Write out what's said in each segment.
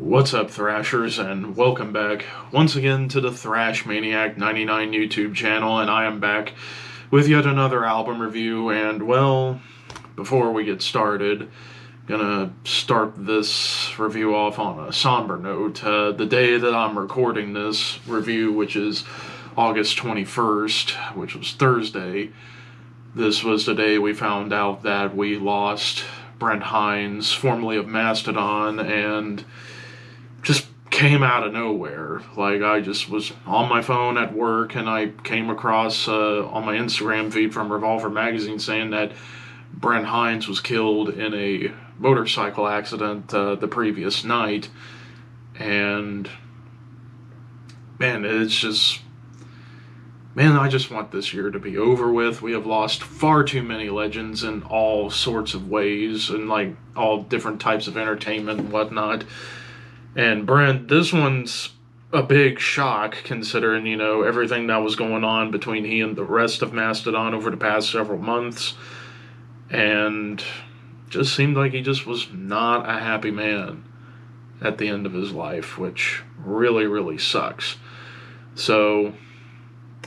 What's up, Thrashers, and welcome back once again to the Thrash Maniac 99 YouTube channel, and I am back with yet another album review. And well, before we get started, gonna start this review off on a somber note. The day that I'm recording this review, which is August 21st, which was Thursday, this was the day we found out that we lost Brent Hinds, formerly of Mastodon, and just came out of nowhere. Like, I just was on my phone at work, and I came across on my Instagram feed from Revolver Magazine saying that Brent Hinds was killed in a motorcycle accident the previous night. And man, I just want this year to be over with. We have lost far too many legends in all sorts of ways, and like all different types of entertainment and whatnot. And Brent, this one's a big shock considering, everything that was going on between he and the rest of Mastodon over the past several months. And just seemed like he just was not a happy man at the end of his life, which really, really sucks. So,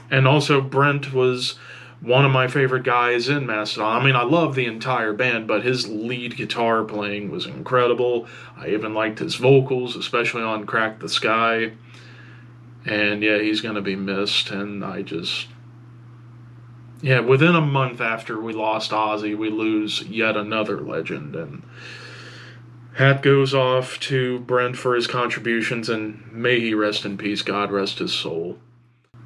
and also Brent was one of my favorite guys in Mastodon. I mean, I love the entire band, but his lead guitar playing was incredible. I even liked his vocals, especially on Crack the Sky. And yeah, he's going to be missed. And within a month after we lost Ozzy, we lose yet another legend. And hat goes off to Brent for his contributions, and may he rest in peace. God rest his soul.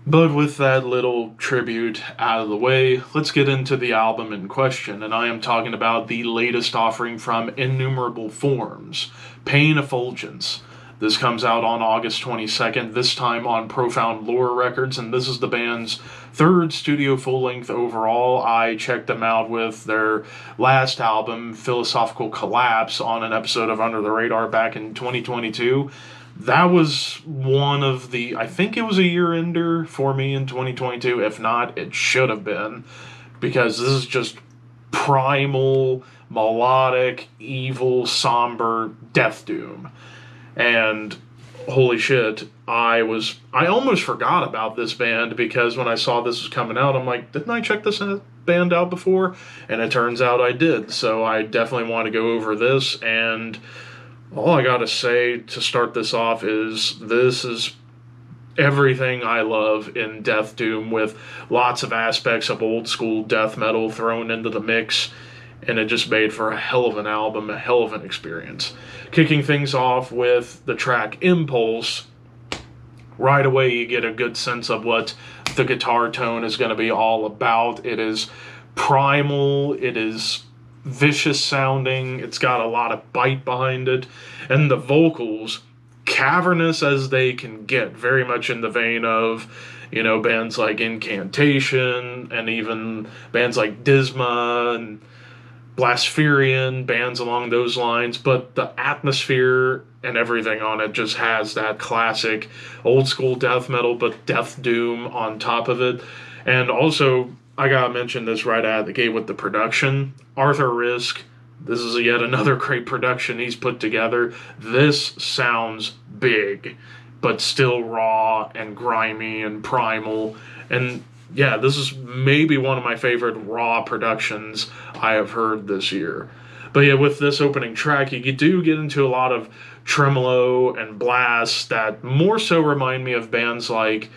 But with that little tribute out of the way, let's get into the album in question, and I am talking about the latest offering from Innumerable Forms, Pain Effulgence. This comes out on August 22nd, this time on Profound Lore Records, and this is the band's third studio full-length overall. I checked them out with their last album, Philosophical Collapse, on an episode of Under the Radar back in 2022. That was one of I think it was a year-ender for me in 2022. If not, it should have been, because this is just primal, melodic, evil, somber death doom. And holy shit, I almost forgot about this band, because when I saw this was coming out, I'm like, didn't I check this band out before? And it turns out I did, so I definitely want to go over this. And all I gotta say to start this off is this is everything I love in death doom, with lots of aspects of old school death metal thrown into the mix, and it just made for a hell of an album, a hell of an experience. Kicking things off with the track Impulse, right away you get a good sense of what the guitar tone is going to be all about. It is primal, it is vicious sounding, it's got a lot of bite behind it, and the vocals, cavernous as they can get, very much in the vein of, bands like Incantation, and even bands like Disma and Blaspherian, bands along those lines. But the atmosphere and everything on it just has that classic old school death metal, but death doom on top of it. And also, I gotta mention this right out of the gate with the production. Arthur Risk, this is yet another great production he's put together. This sounds big, but still raw and grimy and primal. And yeah, this is maybe one of my favorite raw productions I have heard this year. But yeah, with this opening track, you do get into a lot of tremolo and blasts that more so remind me of bands like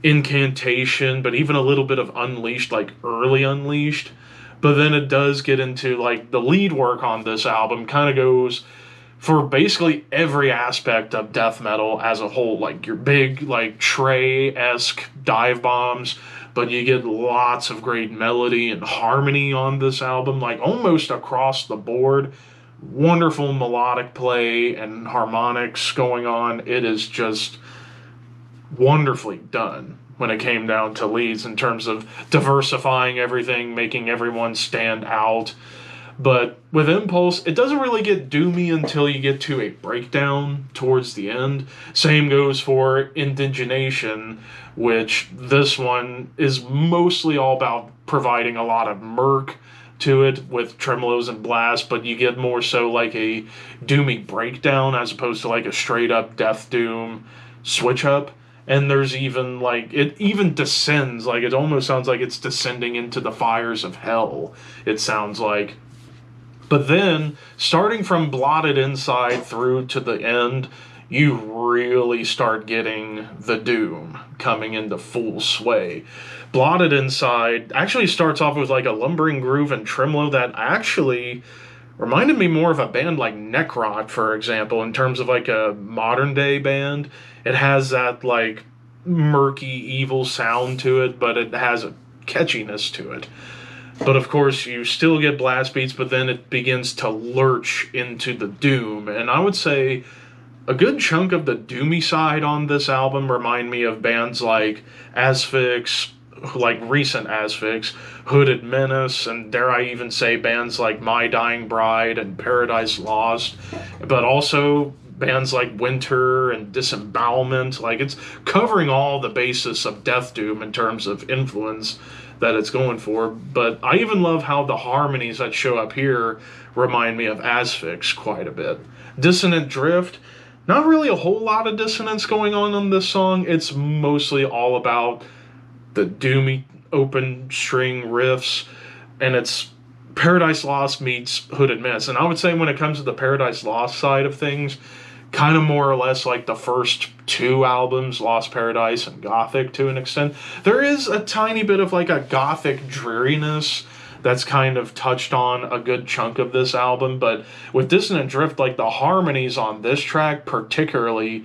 Incantation, but even a little bit of Unleashed, like early Unleashed. But then it does get into, like, the lead work on this album kind of goes for basically every aspect of death metal as a whole. Like, your big, like, Trey-esque dive bombs, but you get lots of great melody and harmony on this album, like, almost across the board. Wonderful melodic play and harmonics going on. It is just wonderfully done when it came down to leads, in terms of diversifying everything, making everyone stand out. But with Impulse, it doesn't really get doomy until you get to a breakdown towards the end. Same goes for Indignation, which this one is mostly all about providing a lot of murk, to it with tremolos and blasts, but you get more so like a doomy breakdown as opposed to like a straight up death doom switch up. And there's even like it even descends, like it almost sounds like it's descending into the fires of hell, it sounds like. But then, starting from Blotted Inside through to the end, you really start getting the doom coming into full sway. Blotted Inside actually starts off with like a lumbering groove and tremolo that actually reminded me more of a band like Necrot, for example, in terms of like a modern day band. It has that like murky, evil sound to it, but it has a catchiness to it. But of course, you still get blast beats, but then it begins to lurch into the doom. And I would say a good chunk of the doomy side on this album remind me of bands like Asphyx, like recent Asphyx, Hooded Menace, and dare I even say bands like My Dying Bride and Paradise Lost, but also bands like Winter and Disembowelment. Like, it's covering all the basis of Death Doom in terms of influence that it's going for. But I even love how the harmonies that show up here remind me of Asphyx quite a bit. Dissonant Drift, not really a whole lot of dissonance going on this song. It's mostly all about the doomy open string riffs, and it's Paradise Lost meets Hooded Menace. And I would say when it comes to the Paradise Lost side of things, kind of more or less like the first two albums, Lost Paradise and Gothic to an extent. There is a tiny bit of like a Gothic dreariness that's kind of touched on a good chunk of this album, but with Dissonant Drift, like the harmonies on this track particularly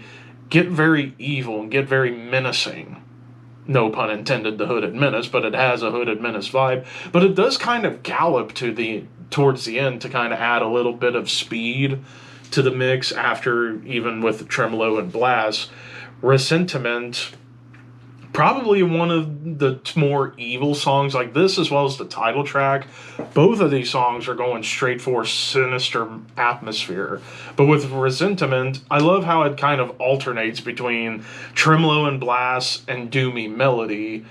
get very evil and get very menacing. No pun intended, the Hooded Menace, but it has a Hooded Menace vibe. But it does kind of gallop towards the end to kind of add a little bit of speed to the mix after, even with the tremolo and blast. Resentiment, probably one of the more evil songs like this, as well as the title track. Both of these songs are going straight for sinister atmosphere. But with Resentiment, I love how it kind of alternates between tremolo and blast and doomy melody.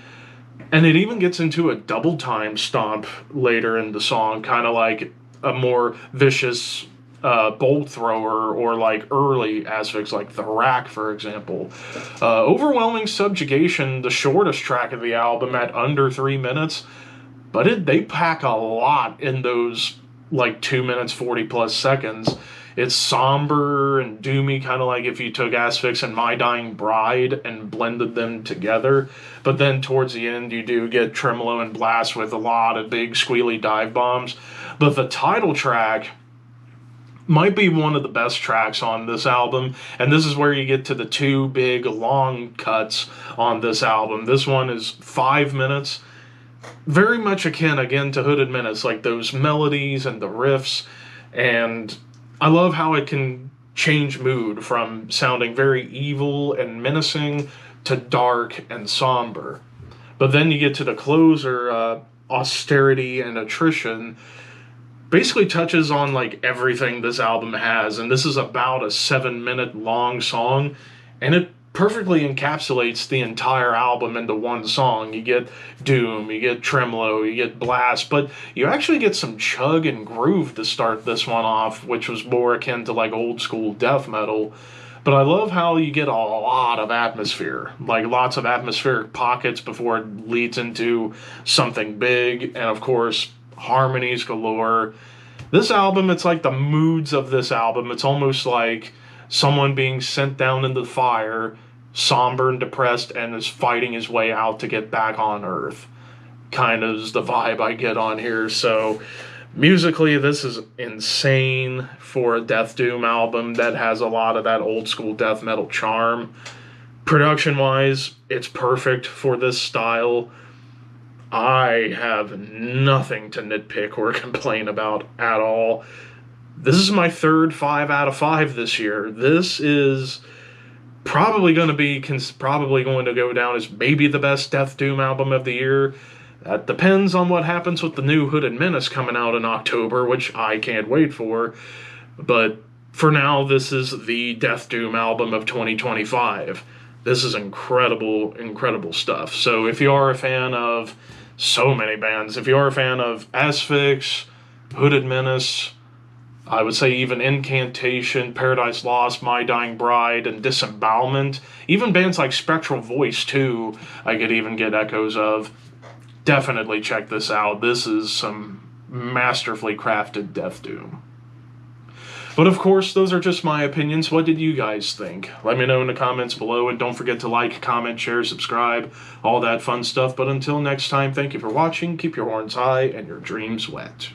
And it even gets into a double time stomp later in the song, kind of like a more vicious bolt thrower, or like early aspects like the Rack, for example. Overwhelming Subjugation, the shortest track of the album at under 3 minutes, but they pack a lot in those like 2 minutes 40 plus seconds. It's somber and doomy, kind of like if you took Asphyx and My Dying Bride and blended them together. But then towards the end, you do get tremolo and blast with a lot of big squealy dive bombs. But the title track might be one of the best tracks on this album, and this is where you get to the two big long cuts on this album. This one is 5 minutes, very much akin again to Hooded Menace, like those melodies and the riffs, and I love how it can change mood from sounding very evil and menacing to dark and somber. But then you get to the closer, Austerity and Attrition, basically touches on like everything this album has, and this is about a 7 minute long song, and it perfectly encapsulates the entire album into one song. You get doom, you get tremolo, you get blast, but you actually get some chug and groove to start this one off, which was more akin to like old school death metal. But I love how you get a lot of atmosphere, like lots of atmospheric pockets before it leads into something big, and of course harmonies galore. This album, it's like the moods of this album, it's almost like someone being sent down into the fire, somber and depressed, and is fighting his way out to get back on Earth. Kind of is the vibe I get on here. So musically, this is insane for a Death Doom album that has a lot of that old school death metal charm. Production wise, it's perfect for this style. I have nothing to nitpick or complain about at all. This is my third 5 out of 5 this year. This is probably going to go down as maybe the best Death Doom album of the year. That depends on what happens with the new Hooded Menace coming out in October, which I can't wait for. But for now, this is the Death Doom album of 2025. This is incredible, incredible stuff. So if you are a fan of so many bands. If you are a fan of Asphyx, Hooded Menace, I would say even Incantation, Paradise Lost, My Dying Bride, and Disembowelment, even bands like Spectral Voice, too, I could even get echoes of. Definitely check this out. This is some masterfully crafted death doom. But of course, those are just my opinions. What did you guys think? Let me know in the comments below, and don't forget to like, comment, share, subscribe, all that fun stuff. But until next time, thank you for watching, keep your horns high, and your dreams wet.